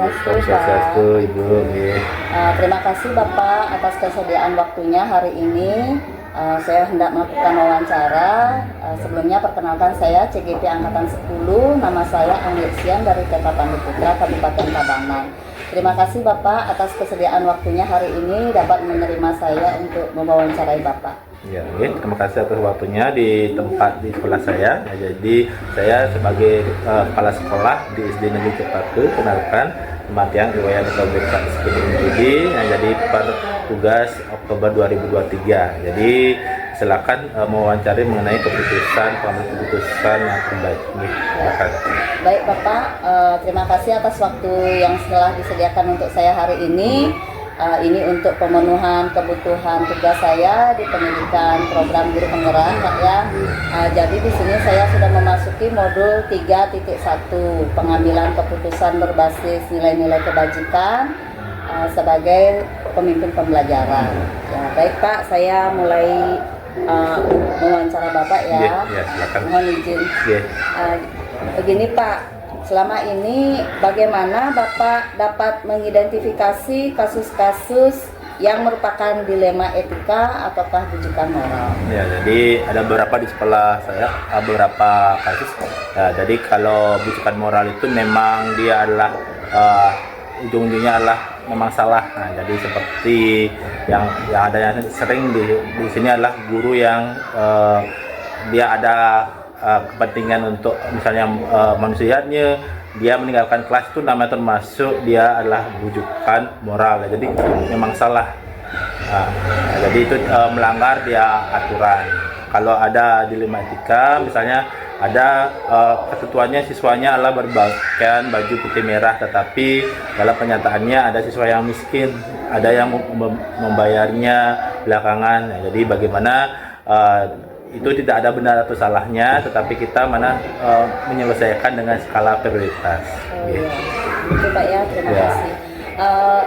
Swastiastu, Om Swastiastu, Pak. Ibu. Nggih. Terima kasih Bapak atas kesediaan waktunya hari ini. Saya hendak melakukan wawancara. Sebelumnya perkenalkan saya CGP Angkatan 10, nama saya Anggesian dari TK Pandu Putra, Kabupaten Tabanan. Terima kasih Bapak atas kesediaan waktunya hari ini dapat menerima saya untuk mewawancarai Bapak. Ya, terima kasih atas waktunya di tempat di sekolah saya. Ya, jadi saya sebagai kepala sekolah di SD Negeri Cepatu, kenalkan Matiang Iwayan Kabupaten Studi, yang jadi per tugas Oktober 2023. Jadi silakan mewawancari mengenai pengambil keputusan yang terbaik. Silakan. Baik Bapak, terima kasih atas waktu yang telah disediakan untuk saya hari ini. Ini untuk pemenuhan kebutuhan tugas saya di pendidikan program guru penggerak ya. Jadi di sini saya sudah memasuki modul 3.1 pengambilan keputusan berbasis nilai-nilai kebajikan sebagai pemimpin pembelajaran. Ya, baik Pak, saya mulai mewawancara Bapak ya. Silakan. Mohon izin. Begini Pak. Selama ini bagaimana Bapak dapat mengidentifikasi kasus-kasus yang merupakan dilema etika ataukah bujukan moral? Ya, jadi ada beberapa di sekolah saya, beberapa kasus. Ya, jadi kalau bujukan moral itu memang dia adalah ujung-ujungnya adalah memang salah. Nah, jadi seperti yang ada yang sering di sini adalah guru yang dia ada kepentingan untuk misalnya manusianya, dia meninggalkan kelas itu namanya termasuk dia adalah bujukan moral. Jadi memang salah. Jadi itu melanggar dia aturan. Kalau ada dilema etika, misalnya ada ketentuannya siswanya adalah berpakaian baju putih merah, tetapi dalam kenyataannya ada siswa yang miskin, ada yang membayarnya belakangan. Jadi bagaimana itu tidak ada benar atau salahnya, tetapi kita menyelesaikan dengan skala prioritas. Iya. Itu Pak ya, terima kasih.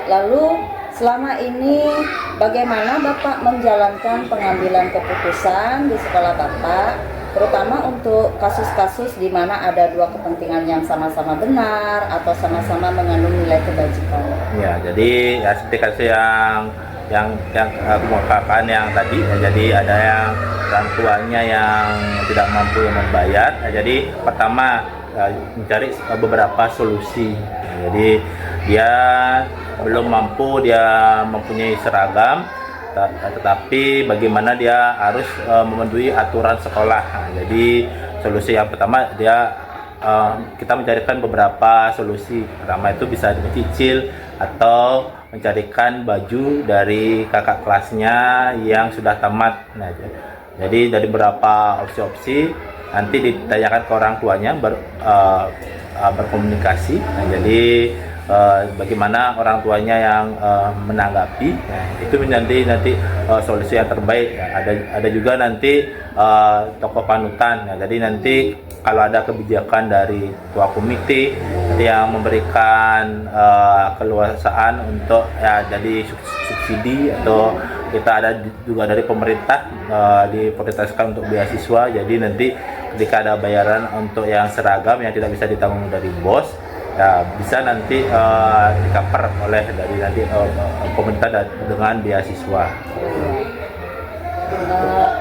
Lalu selama ini bagaimana Bapak menjalankan pengambilan keputusan di sekolah Bapak, terutama untuk kasus-kasus di mana ada dua kepentingan yang sama-sama benar atau sama-sama mengandung nilai kebajikan? Ya, jadi ya seperti kasus yang kemukakan yang tadi ya, jadi ada yang orang tuanya yang tidak mampu membayar. Nah, jadi pertama mencari beberapa solusi. Nah, jadi dia belum mampu, dia mempunyai seragam, tetapi bagaimana dia harus memenuhi aturan sekolah. Nah, jadi solusi yang pertama kita mencarikan beberapa solusi. Pertama itu bisa dicicil atau mencarikan baju dari kakak kelasnya yang sudah tamat. Nah, jadi dari beberapa opsi-opsi nanti ditanyakan ke orang tuanya berkomunikasi. Nah, jadi bagaimana orang tuanya yang menanggapi, nah, itu nanti solusi yang terbaik. Ada juga nanti tokoh panutan. Nah, jadi nanti kalau ada kebijakan dari ketua komite yang memberikan keluasaan untuk ya jadi subsidi, atau kita ada juga dari pemerintah diprioritaskan untuk beasiswa. Jadi nanti ketika ada bayaran untuk yang seragam yang tidak bisa ditanggung dari bos, ya bisa nanti di-cover oleh dari nanti pemerintah dengan beasiswa.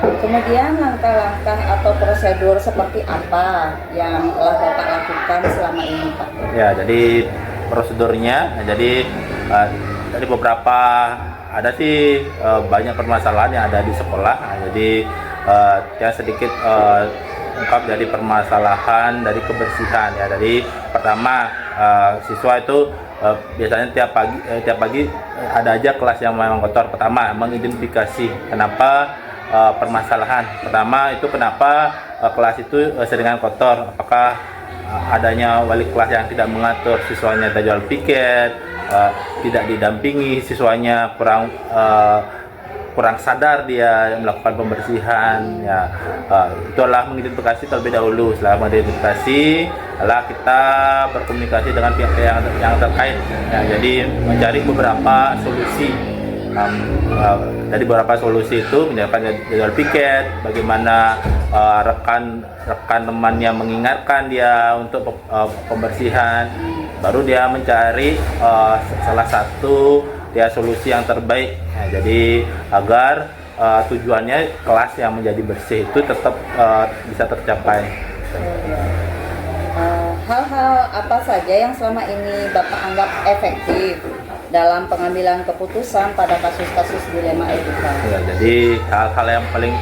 Kemudian langkah-langkah atau prosedur seperti apa yang telah Bapak lakukan selama ini Pak? Ya, jadi prosedurnya, jadi dari beberapa ada sih banyak permasalahan yang ada di sekolah. Nah, jadi yang sedikit ungkap dari permasalahan dari kebersihan ya. Jadi pertama siswa itu biasanya tiap pagi ada aja kelas yang memang kotor. Pertama mengidentifikasi kenapa permasalahan. Pertama itu kenapa kelas itu seringan kotor. Apakah adanya wali kelas yang tidak mengatur siswanya jual piket, tidak didampingi siswanya, kurang sadar dia melakukan pembersihan ya. Itulah mengidentifikasi terlebih dahulu. Setelah mengidentifikasi, adalah kita berkomunikasi dengan pihak yang terkait ya. Jadi mencari beberapa solusi. Dari beberapa solusi itu menyiapkan jadwal piket, bagaimana rekan temannya mengingatkan dia untuk pembersihan, baru dia mencari salah satu dia solusi yang terbaik. Nah, jadi agar tujuannya kelas yang menjadi bersih itu tetap bisa tercapai. Hal-hal apa saja yang selama ini Bapak anggap efektif dalam pengambilan keputusan pada kasus-kasus dilema etika? Ya, jadi hal-hal yang paling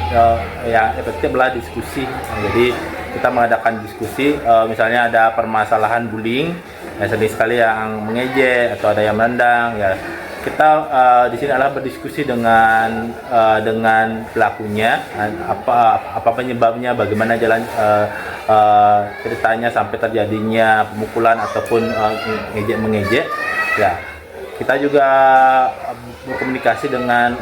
yang efektif adalah diskusi. Nah, jadi kita mengadakan diskusi, misalnya ada permasalahan bullying, ya sering sekali yang mengejek atau ada yang menendang, ya kita di sini adalah berdiskusi dengan pelakunya, apa penyebabnya, bagaimana jalan ceritanya sampai terjadinya pemukulan ataupun mengejek. Ya, kita juga berkomunikasi dengan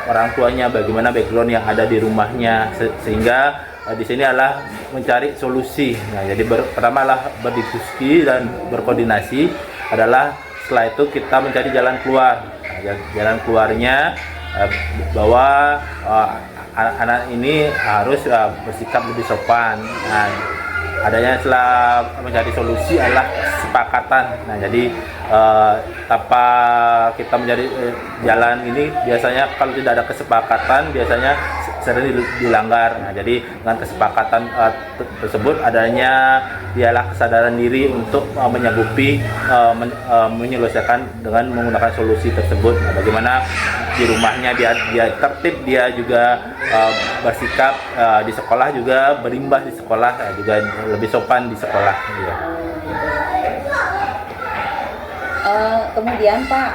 orang tuanya, bagaimana background yang ada di rumahnya, sehingga di sini adalah mencari solusi. Nah, jadi pertama adalah berdiskusi dan berkoordinasi adalah setelah itu kita mencari jalan keluar. Nah, jalan keluarnya bahwa anak-anak ini harus bersikap lebih sopan. Nah, adanya setelah mencari solusi adalah kesepakatan. Nah, jadi tanpa kita mencari jalan ini, biasanya kalau tidak ada kesepakatan biasanya sering dilanggar. Nah, jadi dengan kesepakatan tersebut adanya dialah kesadaran diri untuk menyanggupi menyelesaikan dengan menggunakan solusi tersebut. Nah, bagaimana di rumahnya dia tertib, dia juga bersikap di sekolah juga berimbas di sekolah, juga lebih sopan di sekolah. Ya. Kemudian Pak,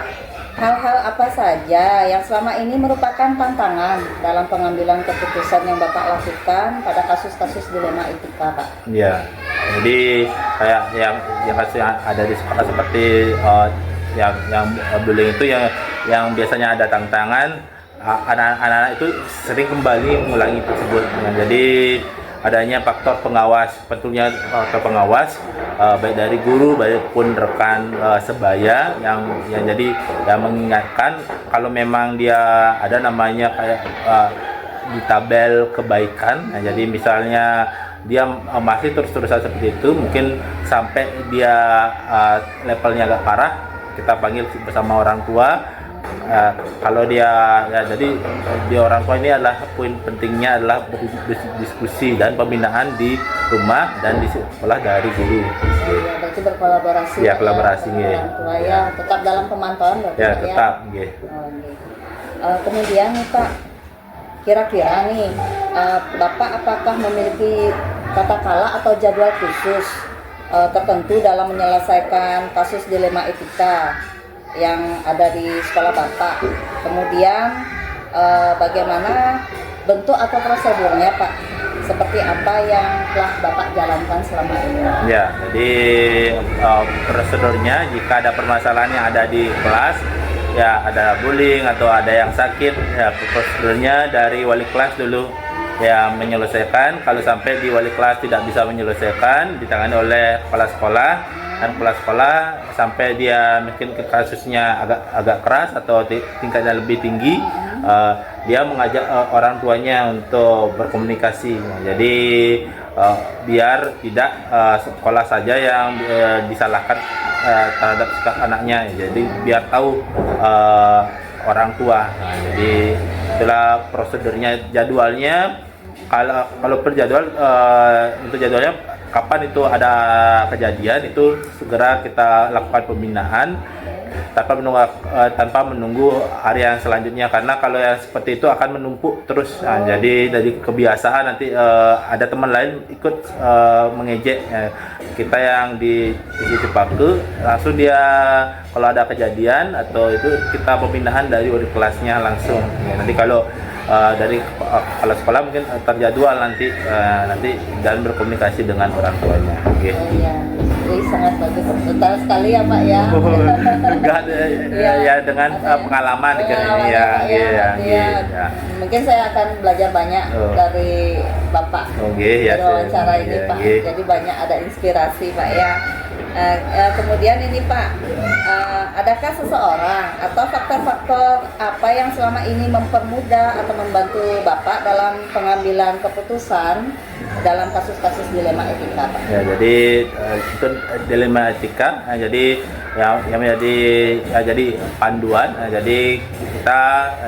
hal-hal apa saja yang selama ini merupakan tantangan dalam pengambilan keputusan yang Bapak lakukan pada kasus-kasus dilema etika, Pak? Ya, jadi kayak yang kasus yang ada di sekolah seperti yang bullying itu yang biasanya ada tantangan, anak-anak itu sering kembali mengulangi tersebut. Nah, jadi adanya faktor pengawas, tentunya faktor pengawas baik dari guru maupun rekan sebaya yang jadi yang mengingatkan kalau memang dia ada namanya kayak di tabel kebaikan. Nah, jadi misalnya dia masih terus-terusan seperti itu, mungkin sampai dia levelnya agak parah, kita panggil bersama orang tua. Kalau dia ya, jadi di orang tua ini adalah poin pentingnya adalah berdiskusi dan pembinaan di rumah dan di sekolah dari guru. Ya, berarti berkolaborasi. Ya, kolaborasi ya. Orang tua ya, tetap dalam pemantauan berarti Ya, ya. tetap ya. Kemudian nih Pak, kira-kira nih Bapak apakah memiliki tata kala atau jadwal khusus tertentu dalam menyelesaikan kasus dilema etika yang ada di sekolah Bapak? Kemudian bagaimana bentuk atau prosedurnya Pak? Seperti apa yang telah Bapak jalankan selama ini? Ya, jadi prosedurnya jika ada permasalahan yang ada di kelas, ya ada bullying atau ada yang sakit, ya prosedurnya dari wali kelas dulu ya menyelesaikan. Kalau sampai di wali kelas tidak bisa menyelesaikan, ditangani oleh kepala sekolah, dan kepala sekolah sampai dia mungkin ke kasusnya agak keras atau tingkatnya lebih tinggi, dia mengajak orang tuanya untuk berkomunikasi. Nah, jadi biar tidak sekolah saja yang disalahkan terhadap sikap anaknya, jadi biar tahu orang tua. Nah, jadi itulah prosedurnya, jadwalnya. Kalau per jadwal, untuk jadwalnya kapan itu ada kejadian itu segera kita lakukan pembinaan tanpa menunggu hari yang selanjutnya, karena kalau yang seperti itu akan menumpuk terus. Nah, jadi dari kebiasaan nanti ada teman lain ikut mengejek kita yang di Cipaku, langsung dia kalau ada kejadian atau itu kita pembinaan dari wali kelasnya langsung. Ya, nanti kalau dari kepala sekolah mungkin terjadwal nanti dan berkomunikasi dengan orang tuanya. Okay. Iya, jadi sangat bagus, betul sekali ya Pak ya. Ya dengan pengalaman di ini ya. Mungkin saya akan belajar banyak dari Bapak dari wawancara ini Pak. Jadi banyak ada inspirasi Pak ya. Kemudian ini Pak, adakah seseorang atau faktor-faktor apa yang selama ini mempermudah atau membantu Bapak dalam pengambilan keputusan dalam kasus-kasus dilema etika, Pak? Ya, jadi itu dilema etika. Jadi yang menjadi jadi panduan. Jadi kita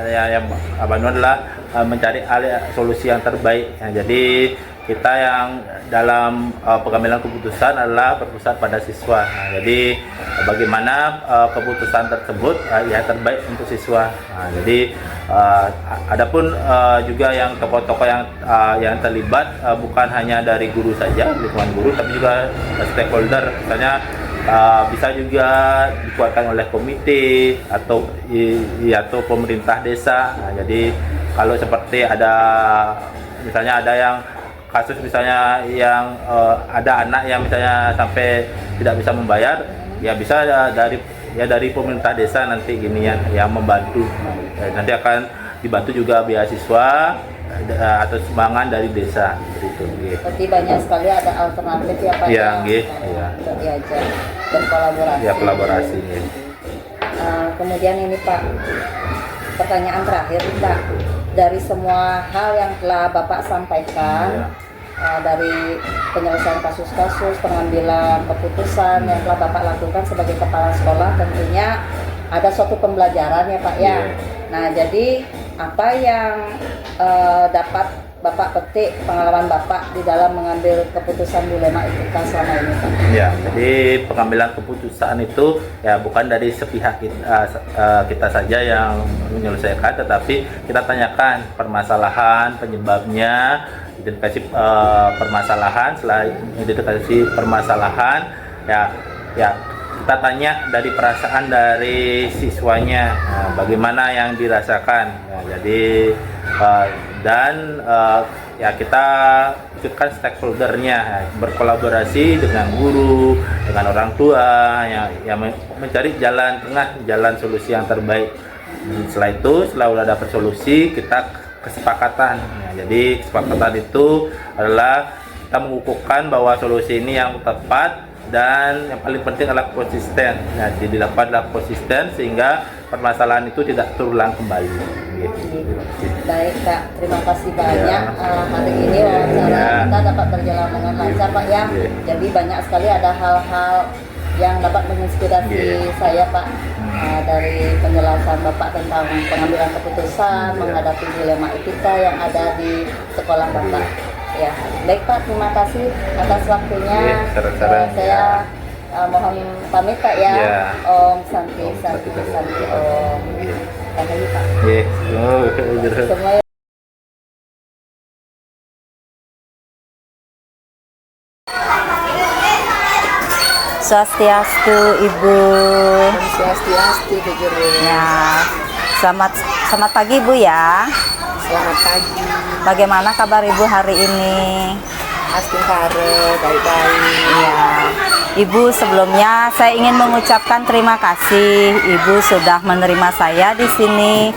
yang panduan adalah mencari solusi yang terbaik. Jadi kita yang dalam pengambilan keputusan adalah berpusat pada siswa. Jadi bagaimana keputusan tersebut yang terbaik untuk siswa. Jadi adapun juga yang tokoh-tokoh yang terlibat bukan hanya dari guru saja, lingkungan guru, tapi juga stakeholder. Misalnya bisa juga dikuatkan oleh komite atau pemerintah desa. Jadi kalau seperti misalnya ada yang kasus misalnya yang ada anak yang misalnya sampai tidak bisa membayar, ya bisa dari pemerintah desa nanti gini yang membantu. Nanti akan dibantu juga beasiswa atau sumbangan dari desa gitu. Berarti banyak sekali ada alternatif ya Pak ya, untuk diajak berkolaborasi. Ya, kolaborasi. Kemudian ini Pak, pertanyaan terakhir Pak, dari semua hal yang telah Bapak sampaikan, dari penyelesaian kasus-kasus, pengambilan keputusan yang telah Bapak lakukan sebagai kepala sekolah, tentunya ada suatu pembelajaran ya Pak ya. Nah, jadi apa yang dapat Bapak petik pengalaman Bapak di dalam mengambil keputusan dilema etika selama ini Pak? Ya, jadi pengambilan keputusan itu ya bukan dari sepihak kita saja yang menyelesaikan, tetapi kita tanyakan permasalahan, penyebabnya, identifikasi permasalahan. Setelah identifikasi permasalahan, ya kita tanya dari perasaan dari siswanya, bagaimana yang dirasakan. Jadi ya kita ikutkan stakeholdernya, berkolaborasi dengan guru, dengan orang tua, yang mencari jalan tengah, jalan solusi yang terbaik. Setelah itu, setelah sudah dapat solusi, kita kesepakatan. Jadi kesepakatan itu adalah kita mengukuhkan bahwa solusi ini yang tepat, dan yang paling penting adalah konsisten. Nah, jadi dapatlah konsisten sehingga permasalahan itu tidak terulang kembali. Baik Kak, terima kasih banyak. Hari ini wawancara kita dapat berjalan dengan lancar Pak ya. Jadi banyak sekali ada hal-hal yang dapat menginspirasi saya Pak, dari penjelasan Bapak tentang pengambilan keputusan menghadapi dilema etika yang ada di sekolah Bapak. Ya, baik Pak, terima kasih atas waktunya. Saya mohon pamit Pak ya. Om Santi Om. Lagi Pak. Semua Swastiastu Ibu. Swastiastu Bu Guru. Ya. Selamat pagi Bu ya. Selamat pagi. Bagaimana kabar Ibu hari ini? Baik-baik. Ya. Ibu, sebelumnya saya ingin mengucapkan terima kasih Ibu sudah menerima saya di sini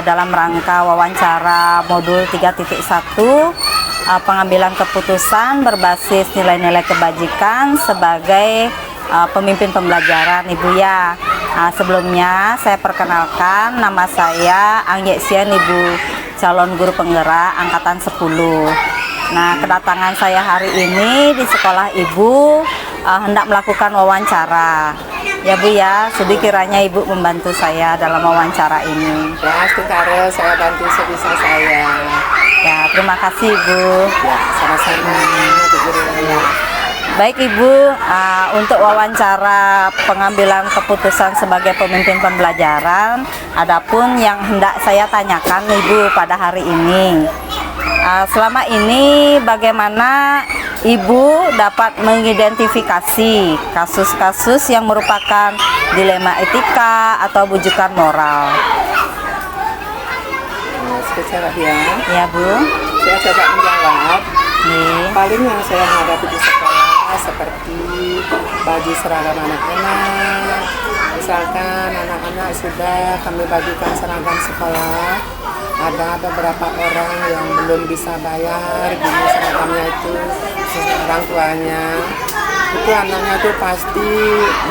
dalam rangka wawancara modul 3.1 pengambilan keputusan berbasis nilai-nilai kebajikan sebagai pemimpin pembelajaran Ibu ya. Sebelumnya saya perkenalkan, nama saya Angyeksian Ibu, calon guru penggerak angkatan 10. Nah, kedatangan saya hari ini di sekolah Ibu hendak melakukan wawancara. Ya Bu ya, sudi kiranya Ibu membantu saya dalam wawancara ini. Ya, saya bantu sebisa saya. Ya, terima kasih Ibu. Ya, sama-sama Bu Guru. Ya. Baik Ibu, untuk wawancara pengambilan keputusan sebagai pemimpin pembelajaran, adapun yang hendak saya tanyakan Ibu pada hari ini, selama ini bagaimana Ibu dapat mengidentifikasi kasus-kasus yang merupakan dilema etika atau bujukan moral? Secara ya. Ya Bu. Saya coba menjawab. Paling yang saya hadapi di sekolah seperti baju seragam anak-anak. Misalkan anak-anak sudah kami bagikan seragam sekolah, ada beberapa orang yang belum bisa bayar gini seragamnya itu orang tuanya. itu anaknya tuh pasti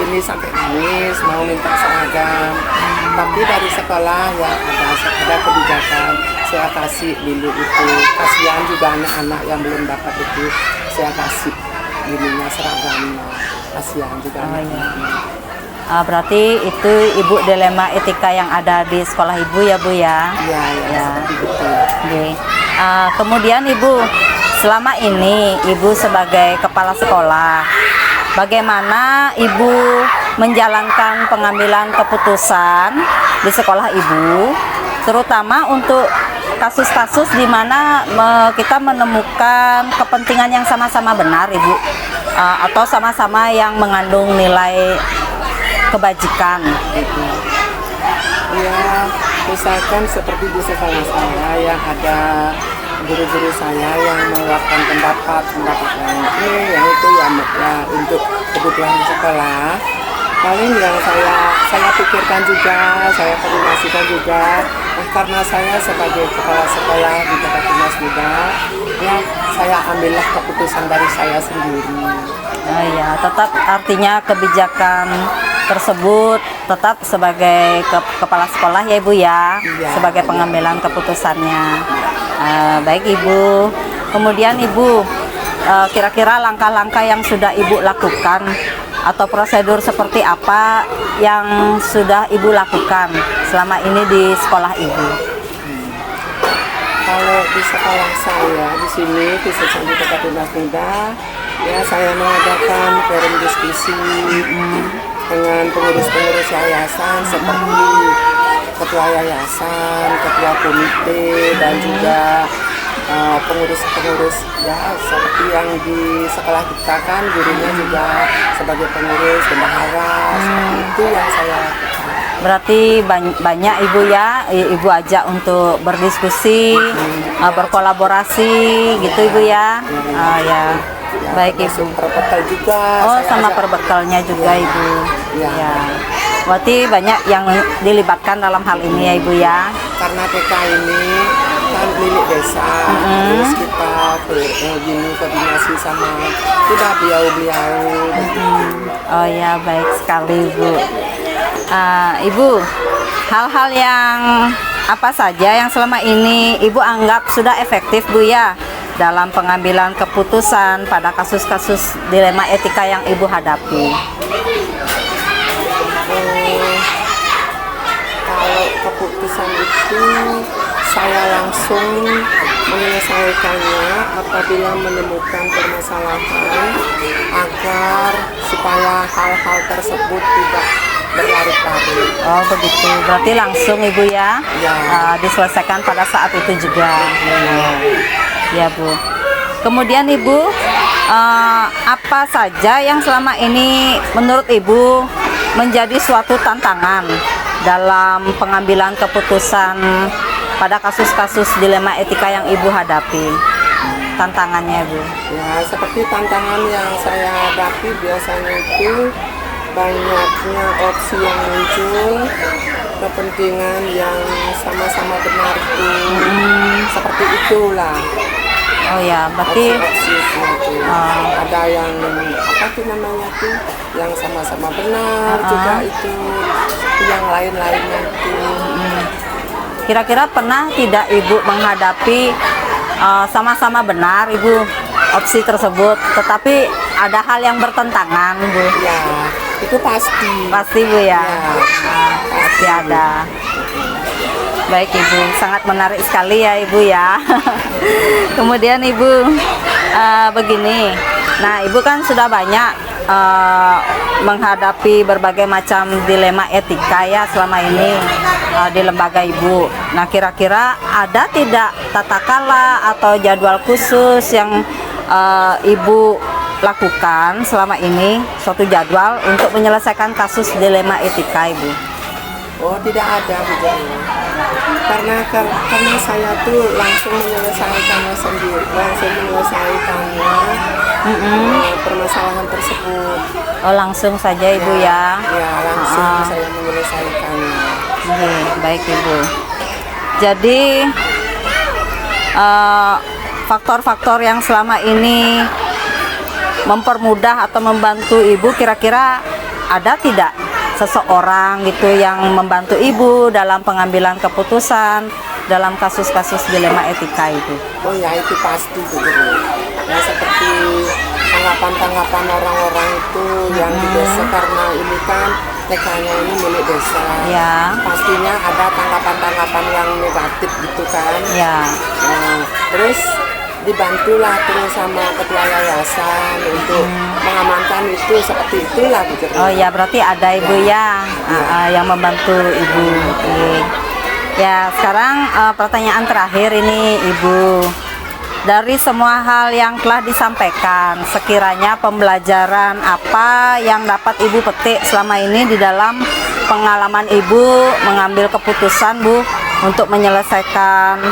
ini sampai nangis mau minta seragam. Tapi dari sekolah ya ada kebijakan saya kasih dulu itu. Kasihan juga anak-anak yang belum dapat itu, saya kasih ininya seragamnya. Kasihan juga. Berarti itu Ibu dilema etika yang ada di sekolah Ibu ya Bu ya? Iya, Ya. seperti itu. Oke. Kemudian Ibu, selama ini Ibu sebagai kepala sekolah, bagaimana Ibu menjalankan pengambilan keputusan di sekolah Ibu, terutama untuk kasus-kasus di mana kita menemukan kepentingan yang sama-sama benar Ibu, atau sama-sama yang mengandung nilai kebajikan gitu. Ya, misalkan seperti di sekolah saya yang ada guru-guru saya yang mengeluarkan pendapat yang ini, yang itu ya untuk kebutuhan di sekolah. Paling yang saya pikirkan juga, saya koordinasikan juga. Nah, karena saya sebagai kepala sekolah di Kota Tunas Muda, ya saya ambillah keputusan dari saya sendiri. Ya, tetap artinya kebijakan tersebut tetap sebagai kepala sekolah ya Ibu ya, Iya, sebagai pengambilan keputusannya. Baik Ibu. Kemudian Ibu, kira-kira langkah-langkah yang sudah Ibu lakukan atau prosedur seperti apa yang sudah Ibu lakukan selama ini di sekolah Ibu? Kalau di sekolah saya di sini di Sekolah Kota Tunas Muda, ya saya mengadakan forum diskusi dengan pengurus-pengurus yayasan seperti ketua yayasan, ketua komite, dan juga pengurus-pengurus ya seperti yang di sekolah kita kan gurunya juga sebagai pengurus bendahara, seperti itu yang saya lakukan. Berarti banyak Ibu ya, Ibu ajak untuk berdiskusi, berkolaborasi gitu Ibu ya. Ya. Baik Ibu. Perbekal juga. Oh, saya sama ajak. perbekalnya juga Ibu. Ya. Ya. Berarti banyak yang dilibatkan dalam hal ini ya Ibu ya. Karena TK ini kan milik desa, terus kita gini koordinasi sama sudah beliau-beliau. Oh ya, baik sekali Ibu. Ibu, hal-hal yang apa saja yang selama ini Ibu anggap sudah efektif Bu ya dalam pengambilan keputusan pada kasus-kasus dilema etika yang Ibu hadapi? Kalau keputusan itu saya langsung menyelesaikannya apabila menemukan permasalahan agar supaya hal-hal tersebut tidak berlarut-larut. Oh begitu, berarti langsung Ibu ya, Ya. diselesaikan pada saat itu juga. Ya Bu. Kemudian Ibu, apa saja yang selama ini menurut Ibu menjadi suatu tantangan dalam pengambilan keputusan pada kasus-kasus dilema etika yang Ibu hadapi? Tantangannya Bu. Ya, seperti tantangan yang saya hadapi biasanya itu banyaknya opsi yang muncul, kepentingan yang sama-sama benar itu, seperti itulah. Oh ya, berarti Opsi itu ada yang apa tuh namanya tuh, yang sama-sama benar juga itu yang lain-lainnya itu. kira-kira pernah tidak Ibu menghadapi sama-sama benar Ibu opsi tersebut, tetapi ada hal yang bertentangan Bu? Ya, itu pasti. Pasti Bu ya. Ya, Pasti ada. Baik Ibu, sangat menarik sekali ya Ibu ya. Kemudian Ibu, begini, nah Ibu kan sudah banyak menghadapi berbagai macam dilema etika ya selama ini di lembaga Ibu. Nah kira-kira ada tidak tata kala atau jadwal khusus yang Ibu lakukan selama ini, suatu jadwal untuk menyelesaikan kasus dilema etika Ibu? oh tidak ada Bu Jaya. Karena saya tuh langsung menyelesaikannya sendiri, langsung menyelesaikannya permasalahan tersebut. Oh langsung saja Ibu ya. Ya langsung saya menyelesaikannya. Oke, baik Ibu. Jadi faktor-faktor yang selama ini mempermudah atau membantu ibu, kira-kira ada tidak seseorang gitu yang membantu ibu dalam pengambilan keputusan dalam kasus-kasus dilema etika itu? Oh ya, itu pasti begitu. Ya seperti tanggapan-tanggapan orang-orang itu yang di desa, karena ini kan TK-nya ini milik desa. Ya. Pastinya ada tanggapan-tanggapan yang negatif gitu kan. Ya. Nah, terus dibantulah terus sama ketua yayasan untuk mengamankan itu, seperti itulah gitu. Oh ya, berarti ada ibu ya, yang membantu ibu. Oke. Ya, sekarang pertanyaan terakhir ini ibu. Dari semua hal yang telah disampaikan, sekiranya pembelajaran apa yang dapat ibu petik selama ini di dalam pengalaman ibu mengambil keputusan bu untuk menyelesaikan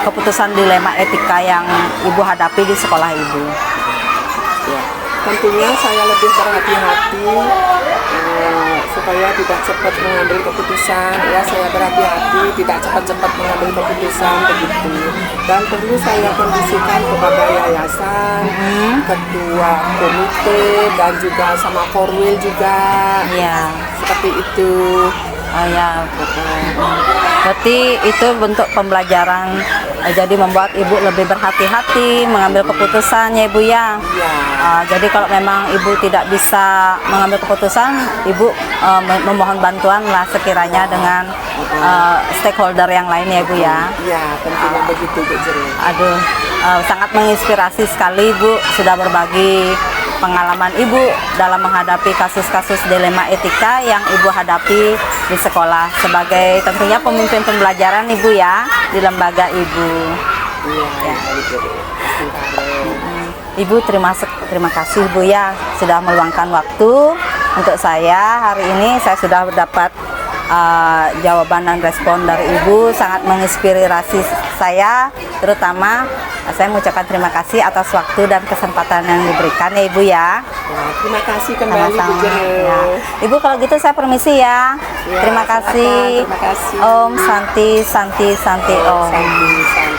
keputusan dilema etika yang ibu hadapi di sekolah ibu? Ya, tentunya saya lebih berhati-hati supaya tidak cepat mengambil keputusan. Ya, saya berhati-hati tidak cepat-cepat mengambil keputusan begitu. Dan perlu saya kondisikan kepada yayasan, ketua komite, dan juga sama Korwil juga. Ya. Seperti itu. Oh ya. Berarti itu bentuk pembelajaran, jadi membuat ibu lebih berhati-hati mengambil keputusan ya ibu ya. Ya. Jadi kalau memang ibu tidak bisa mengambil keputusan, ibu memohon bantuan lah sekiranya dengan stakeholder yang lain ya ibu ya. Ya, tentunya begitu Bu Jero. Aduh, sangat menginspirasi sekali ibu sudah berbagi pengalaman ibu dalam menghadapi kasus-kasus dilema etika yang ibu hadapi di sekolah sebagai tentunya pemimpin pembelajaran ibu ya di lembaga ibu. Iya, Bu Jero. Ibu terima kasih Bu ya sudah meluangkan waktu untuk saya hari ini. Saya sudah mendapat jawaban dan respon dari ibu, sangat menginspirasi saya, terutama saya mengucapkan terima kasih atas waktu dan kesempatan yang diberikan ya ibu ya. Ya, terima kasih kembali Bu Sama-sama. Jero. Ya. Ibu kalau gitu saya permisi ya. Ya, Terima kasih. silakan, terima kasih. Om Santi Santi Santi Om. Santi.